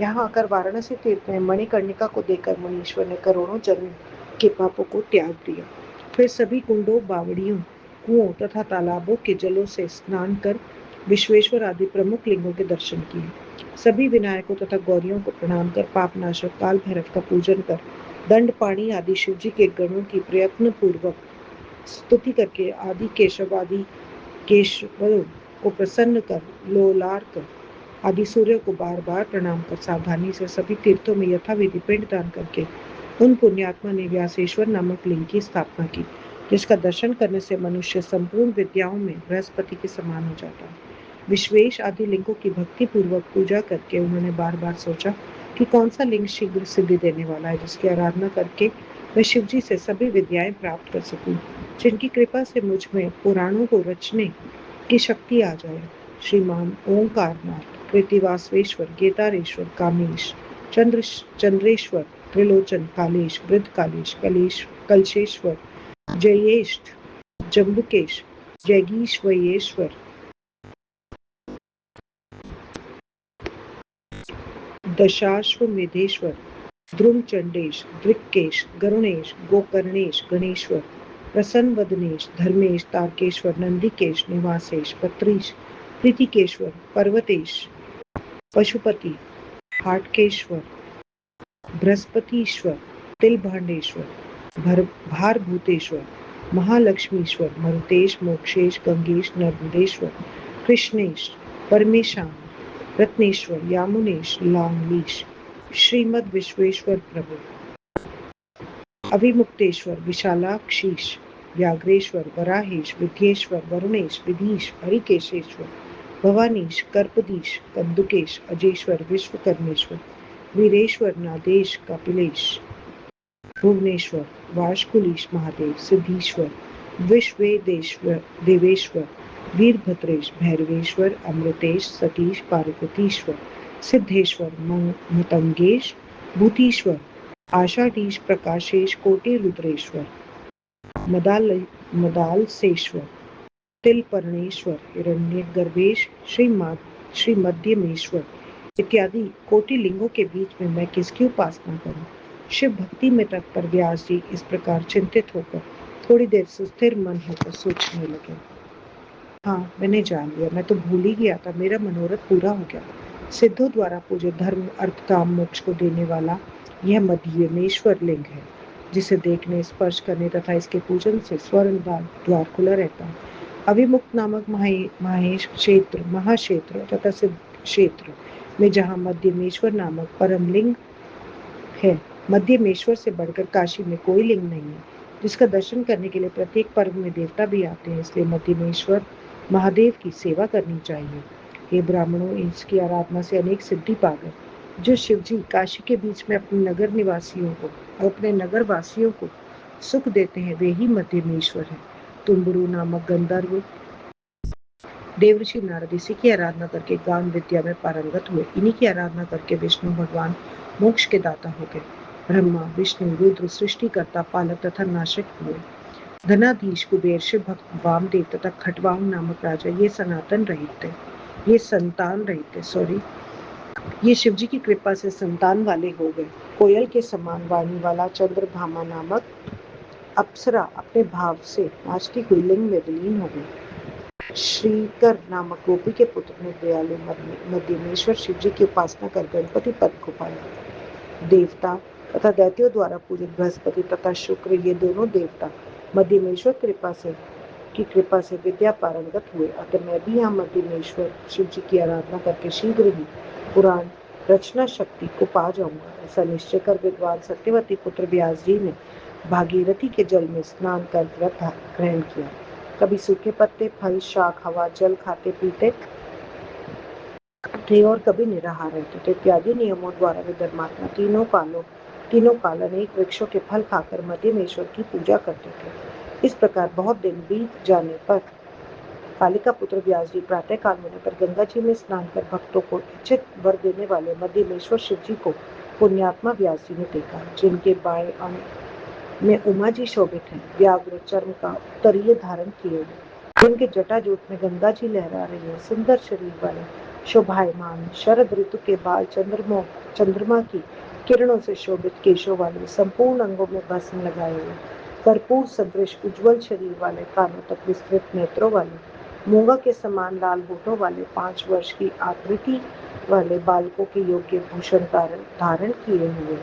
यहाँ आकर वाराणसी तीर्थ में मणिकर्णिका को देखकर मुनीश्वर ने करोड़ों जन्म के पापों को त्याग दिया। फिर सभी कुंडों, बावड़ियों, कुओं तथा तालाबों के जलों से स्नान कर विश्वेश्वर आदि प्रमुख लिंगों के दर्शन किए। सभी विनायकों तथा गौरियों को प्रणाम कर पापनाशक काल भैरव का पूजन कर दंडपाणी आदि शिव जी के गणों की प्रयत्न पूर्वक स्तुति करके आदि केशवादि केशवों को प्रसन्न कर लोलार्क आदि सूर्य को बार बार प्रणाम कर सावधानी से सभी तीर्थों में यथाविधि पिंड दान करके उन पुण्यात्मा ने व्यासेश्वर नामक लिंग की स्थापना की, जिसका दर्शन करने से मनुष्य संपूर्ण विद्याओं में बृहस्पति के समान हो जाता है। विश्वेश आदि लिंगों की भक्ति पूर्वक पूजा करके उन्होंने बार बार सोचा कि कौन सा लिंग शीघ्र सिद्धि देने वाला है, जिसकी आराधना करके मैं शिव जी से सभी विद्याएं प्राप्त कर सकूं, जिनकी कृपा से मुझ में पुराणों को रचने की शक्ति आ जाए। श्रीमान ओंकारनाथ, कृतिवासवेश्वर, गेतारेश्वर, कामेश, चंद्रेश्वर, त्रिलोचन, कालेश, वृद्ध कालेश, कलशेश्वर, जयेष्ठ, जम्बुकेश, जैगीश्वयेश्वर, दशाश्वमेधेश्वर, ध्रुमचंडेश, दृक्केश, गरुणेश, गोकर्णेश, गणेश्वर, प्रसन्नवदनेश, धर्मेश, तारकेश्वर, नंदिकेश, निवासेश, पत्रीश, प्रीतिकेश्वर, पर्वतेश, पशुपति, हाटकेश्वर, बृहस्पतीश्वर, तिलभांडेश्वर, भारभूतेश्वर, महालक्ष्मीश्वर, मरुतेश, मोक्षेश, गंगेश, नर्मदेश्वर, कृष्णेश, परमेशान, रत्नेश्वर, यामुनेश, लांगलीश, श्रीमद विश्वेश्वर प्रभु, अभिमुक्तेश्वर, विशालाक्षीश, व्याघ्रेश्वर, वराहेश, विद्येश्वर, वरुणेश, विधीश, हरिकेशेश्वर, भवानीश, कर्पदीश, कंदुकेश, अजेश्वर, विश्वकर्मेश्वर, वीरेश्वर, नादेश, कपिलेश, भुवनेश्वर, वाशकुलीश महादेव, सिद्धीश्वर, विश्वेदेश्वर, देवेश्वर, वीरभद्रेश, भैरवेश्वर, अमृतेश, सतीश, पार्वतीश्वर, सिद्धेश्वर, मतंगेश, भूतीश्वर, आषाढ़ीश, प्रकाशेश, कोटि रुद्रेश्वर, मदालसेश्वर, तिलपर्णेश्वर, हिरण्यगर्भेश, श्रीमध्यमेश्वर इत्यादि कोटि लिंगों के बीच में मैं किसकी उपासना करूं? शिव भक्ति में तत्पर व्यास जी इस प्रकार चिंतित होकर थोड़ी देर सुस्थिर मन होकर सोचने लगे। हाँ, मैंने जान लिया, मैं तो भूल ही गया था, मेरा मनोरथ पूरा हो गया। सिद्धों द्वारा पूजे धर्म, अर्थ, काम, मोक्ष को देने वाला यह मध्यमेश्वर लिंग है, जिसे देखने, स्पर्श करने तथा इसके पूजन से स्वर्ण द्वार खुला रहता है। अभिमुक्त नामक महाक्षेत्र तथा सिद्ध क्षेत्र में जहाँ मध्यमेश्वर नामक परम लिंग है, मध्यमेश्वर से बढ़कर काशी में कोई लिंग नहीं है, जिसका दर्शन करने के लिए प्रत्येक पर्व में देवता भी आते हैं। इसलिए मध्यमेश्वर महादेव की सेवा करनी चाहिए। हे ब्राह्मणों, इसकी आराधना से अनेक सिद्धि पा गए। जो शिव जी काशी के बीच में अपने नगर वासियों को सुख देते हैं, वे ही मध्यमेश्वर है। तुम्बुरु नामक गंधर्व देवऋषि नारद इसी की आराधना करके ज्ञान विद्या में पारंगत हुए। इन्हीं की आराधना करके विष्णु भगवान मोक्ष के दाता हो गए। ब्रह्मा, विष्णु, रुद्र सृष्टिकर्ता, पालक तथा नाशक हुए। धनाधीश, कुबेर, शिव भक्त वामदेव तथा खटवांग नामक राजा ये संतान रहित थे। ये शिव जी की कृपा से संतान वाले हो गए। कोयल के समान वाणी वाला चंद्रभामा नामक अप्सरा अपने भाव से नाचती हुई लिंग में विलीन हो गई। श्रीकर नामक गोपी के पुत्र ने दयालु मध्यमेश्वर शिव जी की उपासना कर गणपति पद को पाया। देवता तथा दैत्यों द्वारा पूजित बृहस्पति तथा शुक्र ये दोनों देवता मध्यमेश्वर की कृपा से विद्या पारंगत हुए। अतः मैं भी यहाँ मध्यमेश्वर शिव जी की आराधना करके शीघ्र ही पुराण रचना शक्ति को पा जाऊंगा। ऐसा निश्चय कर विद्वान सत्यवती पुत्र व्यास जी ने भागीरथी के जल में स्नान कर व्रत ग्रहण किया। कभी सूखे पत्ते, फल, शाक, हवा, जल खाते पीते थे और कभी निराहार रहते थे। इत्यादि नियमों द्वारा वे धर्मात्मा तीनों काल अनेक वृक्षों के फल खाकर मध्यमेश्वर की पूजा करते थे। इस प्रकार बहुत दिन बीत जाने पर कालिका पुत्र व्यास जी प्रातः काल होने पर गंगा जी में स्नान कर भक्तों को इच्छित वर देने वाले मध्यमेश्वर शिव जी को पुण्यात्मा व्यास जी ने देखा, जिनके बाएं अंग में उमा जी शोभित है, व्याघ्र चर्म का उत्तरीय धारण किए हुए, जिनके जटाजूट में गंगा जी लहरा रही है, सुंदर शरीर वाले, शोभायमान, शरद ऋतु के बाल चंद्रमा की किरणों से शोभित केशों वाले, संपूर्ण अंगों में भस्म लगाए हुए, कर्पूर सदृश उज्जवल शरीर वाले, कानों तक विस्तृत नेत्रों वाले, मूंगा के समान लाल होठों वाले, 5 वर्ष की आकृति वाले, बालकों के योग्य भूषण धारण किए हुए,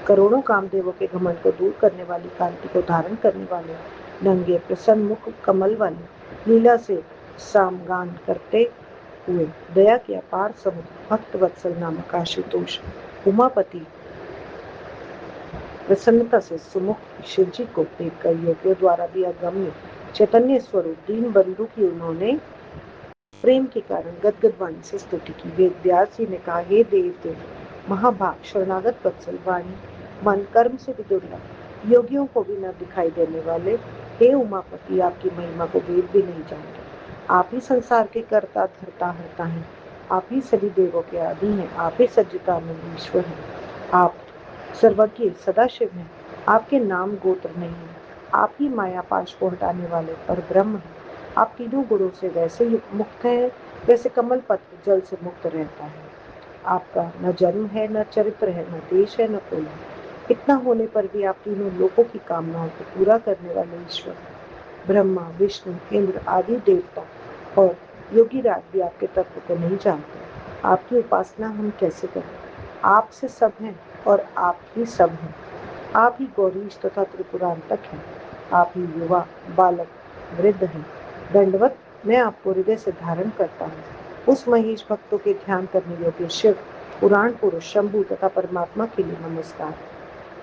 करोड़ों कामदेवों के घमंड को दूर करने वाली, कांति को धारण करने वाले, नंगे प्रसन्न मुख कमल वाले, लीला से सामगान करते हुए दया के अपार समुद्र भक्त वत्सल नामक आशुतोष उमापति प्रसन्नता से सुमुख शिव जी को देखकर योगियों द्वारा भी अगम्य चैतन्य स्वरूप दीन बंधु की उन्होंने प्रेम के कारण गदगद वाणी से स्तुति की। वेद व्यास जी ने कहा, हे देव देव महाभाग शरणागत वत्सल वाणी मन कर्म से भी दुर्लभ, योगियों को भी न दिखाई देने वाले, हे उमापति, आपकी महिमा को वेद भी नहीं जानते। आप ही संसार के कर्ता धरता हरता हैं, आप ही सभी देवों के आदि हैं, आप ही सज्जतानंद ईश्वर हैं, आप सर्वज्ञ सदाशिव हैं, आपके नाम गोत्र नहीं है, आप ही माया पाश को हटाने वाले पर ब्रह्म हैं। आप तीनों गुणों से वैसे मुक्त हैं जैसे कमल पत्र जल से मुक्त रहता है। आपका न जन्म है, न चरित्र है, न देश है, न कुल है। इतना होने पर भी आप तीनों लोगों की कामनाओं को पूरा करने वाले ईश्वर हैं। ब्रह्मा विष्णु इंद्र आदि देवता और योगी राज भी आपके तत्व को नहीं जानते। आपकी उपासना हम कैसे करें? आपसे सब हैं और आप ही सब हैं। आप ही गौरीश तथा त्रिपुरांतक हैं। आप ही युवा बालक वृद्ध हैं। दंडवत मैं आपको हृदय से धारण करता हूँ। उस महेश भक्तों के ध्यान करने योग्य शिव, पुराण पुरुष शंभु तथा परमात्मा के लिए नमस्कार।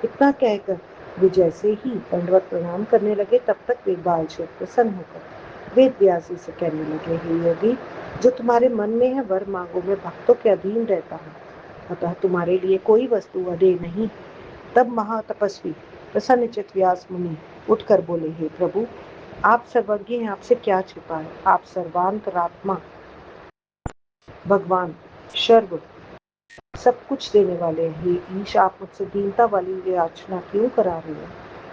इतना कहकर वे जैसे ही दंडवत प्रणाम करने लगे, तब तक वे बाल शिव प्रसन्न होकर वेद व्यास जी से कहने लगे, हे योगी, जो तुम्हारे मन में है वर मांगो, मैं भक्तों के अधीन रहता हूँ, अतः तुम्हारे लिए कोई वस्तु अधेय नहीं। तब महातपस्वी प्रसन्नचित्त व्यास मुनि उठकर बोले, हे प्रभु, आप सर्वज्ञ हैं, आपसे क्या छिपा है। आप सर्वांतरात्मा भगवान सर्व सब कुछ देने वाले हैं। हे ईश, आप मुझसे दीनता वाली याचना क्यों करा रहे हैं?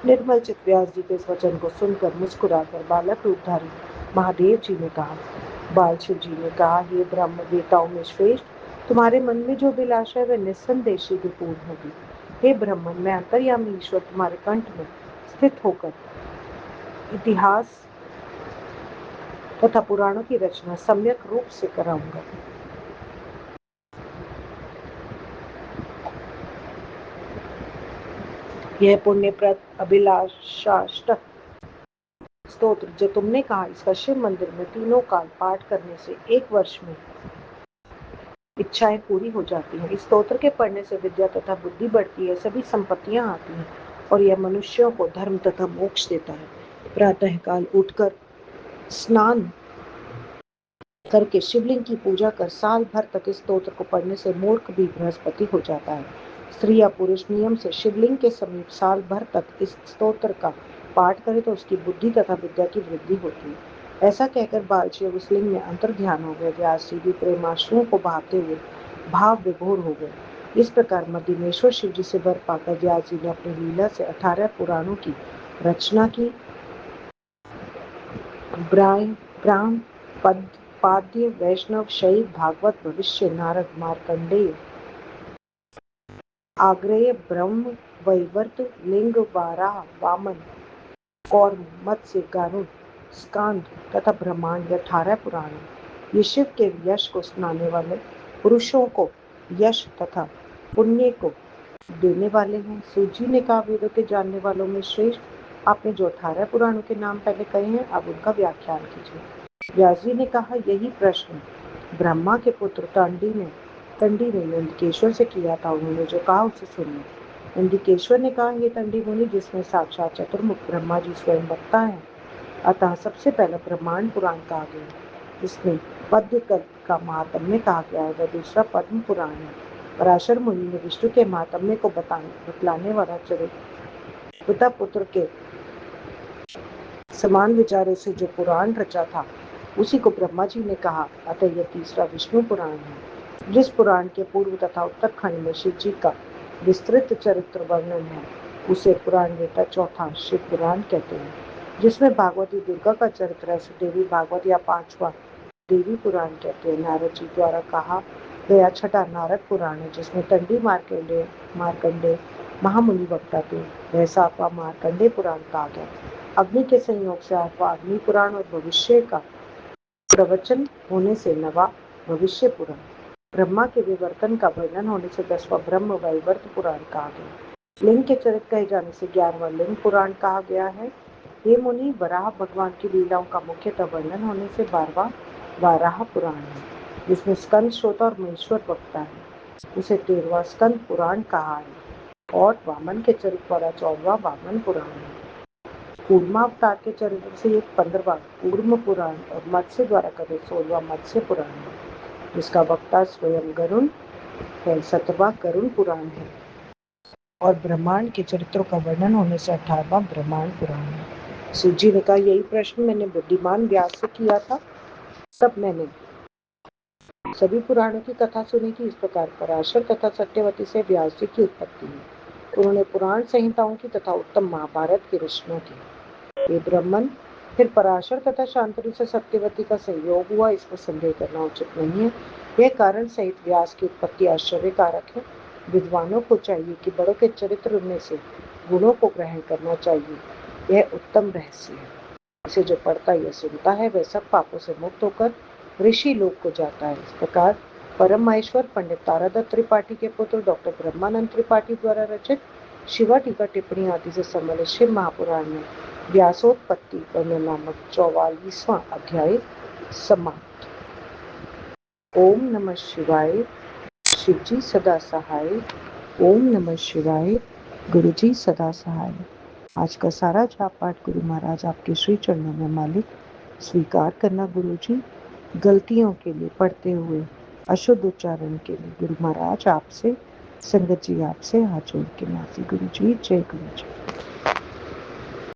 निर्मल चित्त व्यास जी के इस वचन को सुनकर मुस्कुराकर बालक रूपधारी महादेव जी ने कहा, बाल शिव जी ने कहा, हे ब्रह्म देवताओं में श्रेष्ठ, तुम्हारे मन में जो अभिलाषा है वह निस्संदेह शीघ्र पूर्ण होगी। हे ब्रह्मन, मैं अंतर्यामी ईश्वर तुम्हारे कंठ में स्थित होकर इतिहास तथा पुराणों की रचना सम्यक रूप से कराऊंगा। यह पुण्यप्रद अभिलाषाष्टक स्तोत्र जो तुमने कहा, इसका शिव मंदिर में तीनों काल पाठ करने से 1 वर्ष में इच्छाएं पूरी हो जाती हैं। इस स्तोत्र के पढ़ने से विद्या तथा बुद्धि बढ़ती है, सभी संपत्तियां आती हैं और यह मनुष्यों को धर्म तथा मोक्ष देता है। प्रातः काल उठकर स्नान करके शिवलिंग की पूजा कर साल भर तक इस स्तोत्र को पढ़ने से मूर्ख भी बृहस्पति हो जाता है। स्त्री या पुरुष नियम से शिवलिंग के समीप साल भर तक इस स्तोत्र का पाठ करे तो उसकी बुद्धि तथा विद्या की वृद्धि होती है। ऐसा कहकर बाल शिव उस लिंग में अंतर ध्यान हो गए। व्यास जी भी प्रेमाश्रुओं को बहाते हुए भाव विभोर हो गए। इस प्रकार मध्यमेश्वर शिव जी से वर पाकर व्यास जी ने अपनी लीला से 18 पुराणों की रचना की। ब्राह्मण पाद्य वैष्णव शैव भागवत भविष्य नारद मार्कंडेय आग्नेय ब्रह्म वैवर्त लिंग वाराह वामन कौर्म मत्स्य गारुड़ स्कांद तथा ब्रह्मांड 18 पुराण। ये शिव के यश को सुनाने वाले पुरुषों को यश तथा पुण्य को देने वाले हैं। सूजी ने कहा, वेदों के जानने वालों में श्रेष्ठ आपने जो 18 पुराणों के नाम पहले कहे हैं, अब उनका व्याख्यान कीजिए। व्यास जी ने कहा, यही प्रश्न ब्रह्मा के पुत्र तंडी ने नंदिकेश्वर से किया था। उन्होंने जो कहा उसे सुनिए। नंदिकेश्वर ने कहा, हे तंडी मुनि, जिसमें साक्षात चतुर्मुख ब्रह्मा जी स्वयं वक्ता है, अतः सबसे पहले ब्रह्मांड पुराण कहा गया, जिसमें पद्य का महात्म्य कहा गया है, वह दूसरा पद्म पुराण है। पराशर मुनि ने विष्णु के महात्म्य को बतलाने वाला चरित्र पिता पुत्र के समान विचारों से जो पुराण रचा था, उसी को ब्रह्मा जी ने कहा, अतः यह तीसरा विष्णु पुराण है। जिस पुराण के पूर्व तथा उत्तरखंड में शिव जी का विस्तृत चरित्र वर्णन है, उसे पुराण वेता चौथा शिव पुराण कहते हैं। जिसमें भागवती दुर्गा का चरित्र है, देवी भागवत या 5वां देवी पुराण कहते हैं। नारद जी द्वारा कहा गया छठा नारद पुराण है, जिसमें तंडी मार्कंडे महामुनि वक्ता थे, वह 7वां मार्कंडे पुराण कहा गया। अग्नि के संयोग से 8वां अग्नि पुराण और भविष्य का प्रवचन होने से 9वां भविष्य पुराण, ब्रह्मा के विवर्तन का वर्णन होने से 10वां ब्रह्म वैवर्त पुराण कहा गया। लिंग के चरित्र कहे जाने से 11वां लिंग पुराण कहा गया है। हे मुनि, वराह भगवान की लीलाओं का मुख्यतः वर्णन होने से 12वां वाराह पुराण है, जिसमें स्कंद, श्रोता और महेश्वर बकता है, उसे 13वां स्कंद पुराण कहा है। और वामन के चरित्र वाला 14वां वामन पुराण है। कूर्मावतार के चरित्र से एक 15वां कूर्म पुराण और मत्स्य द्वारा कथित 16वां मत्स्य पुराण है, जिसका वक्ता स्वयं गरुण है। 17वां गरुण पुराण है। और ब्रह्मांड के चरित्रों का वर्णन होने से 18वां ब्रह्मांड पुराण है। सूजी ने कहा, यही प्रश्न मैंने बुद्धिमान व्यास से किया था। तब मैंने सभी पुराणों की कथा सुनी थी। इस प्रकार पराशर तथा सत्यवती से व्यास जी की उत्पत्ति हुई। उन्होंने पुराण संहिताओं की तथा उत्तम महाभारत की रचना की। ये ब्राह्मण फिर पराशर तथा शांतनु से सत्यवती का संयोग हुआ, इसमें संदेह करना उचित नहीं है। यह कारण सहित व्यास की उत्पत्ति आश्चर्यकारक है। विद्वानों को चाहिए कि बड़ों के चरित्र में से गुणों को ग्रहण करना चाहिए। यह उत्तम रहस्य है। इसे जो पढ़ता या सुनता है वह सब पापों से मुक्त होकर ऋषि लोक को जाता है। इस प्रकार परम महेश्वर पंडित तारादत्त त्रिपाठी के पुत्र डॉक्टर ब्रह्मानंद त्रिपाठी द्वारा रचित शिवा टीका टिप्पणी आदि से सम्मिलित शिव महापुराण में व्यासोत्पत्ति वर्णन नामक 44वां अध्याय समाप्त। ओम नमः शिवाय। शिवजी सदा सहाय। ओम नमः शिवाय। गुरुजी सदा सहाय। आज का सारा जाप पाठ गुरु महाराज आपके श्री चरणों में मालिक स्वीकार करना। गुरुजी, गलतियों के लिए, पढ़ते हुए अशुद्ध उच्चारण के लिए गुरु महाराज आपसे, संगत जी आपसे हाथ जोड़ के माफी। गुरुजी, जय गुरुजी।